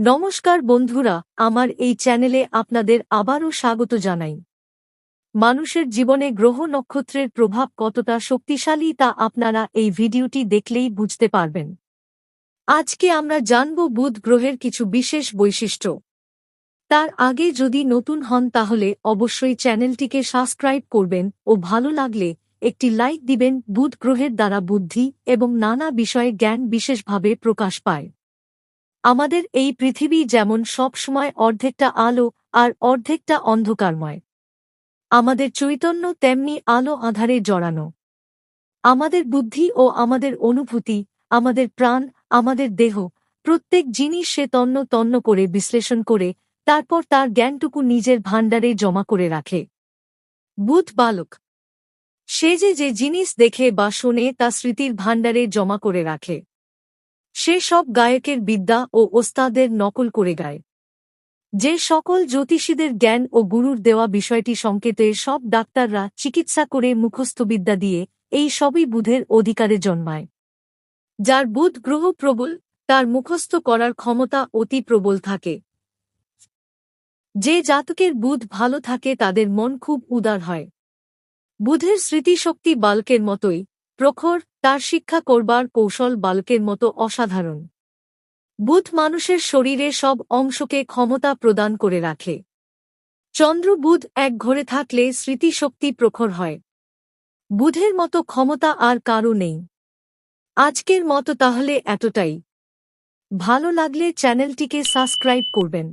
নমস্কার বন্ধুরা, আমার এই চ্যানেলে আপনাদের আবারও স্বাগত জানাই। মানুষের জীবনে গ্রহ নক্ষত্রের প্রভাব কতটা শক্তিশালী তা আপনারা এই ভিডিওটি দেখলেই বুঝতে পারবেন। আজকে আমরা জানব বুধ গ্রহের কিছু বিশেষ বৈশিষ্ট্য। তার আগে যদি নতুন হন তাহলে অবশ্যই চ্যানেলটিকে সাবস্ক্রাইব করবেন ও ভালো লাগলে একটি লাইক দিবেন। বুধ গ্রহের দ্বারা বুদ্ধি এবং নানা বিষয়ে জ্ঞান বিশেষভাবে প্রকাশ পায়। আমাদের এই পৃথিবী যেমন সবসময় অর্ধেকটা আলো আর অর্ধেকটা অন্ধকারময়, আমাদের চৈতন্য তেমনি আলো আঁধারে জড়ানো। আমাদের বুদ্ধি ও আমাদের অনুভূতি, আমাদের প্রাণ, আমাদের দেহ, প্রত্যেক জিনিস সে তন্ন তন্ন করে বিশ্লেষণ করে তারপর তার জ্ঞানটুকু নিজের ভাণ্ডারে জমা করে রাখে। বুধ বালক, সে যে জিনিস দেখে বা শোনে তা স্মৃতির ভাণ্ডারে জমা করে রাখে। সে সব গায়কের বিদ্যা ও ওস্তাদের নকল করে গায়। যে সকল জ্যোতিষীদের জ্ঞান ও গুরুর দেওয়া বিষয়টি সংকেতে সব ডাক্তাররা চিকিৎসা করে মুখস্থবিদ্যা দিয়ে এই সবই বুধের অধিকারে জন্মায়। যার বুধ গ্রহ প্রবল, তার মুখস্থ করার ক্ষমতা অতি প্রবল থাকে। যে জাতকের বুধ ভালো থাকে তাদের মন খুব উদার হয়। বুধের স্মৃতিশক্তি বালকের মতোই প্রখর, তার শিক্ষা করবার কৌশল বালকের মতো অসাধারণ। বুধ মানুষের শরীরে সব অংশকে ক্ষমতা প্রদান করে রাখে। চন্দ্র বুধ এক ঘরে থাকলে স্মৃতিশক্তি প্রখর হয়। বুধের মতো ক্ষমতা আর কারও নেই। আজকের মতো তাহলে এতটাই। ভালো লাগলে চ্যানেলটিকে সাবস্ক্রাইব করবেন।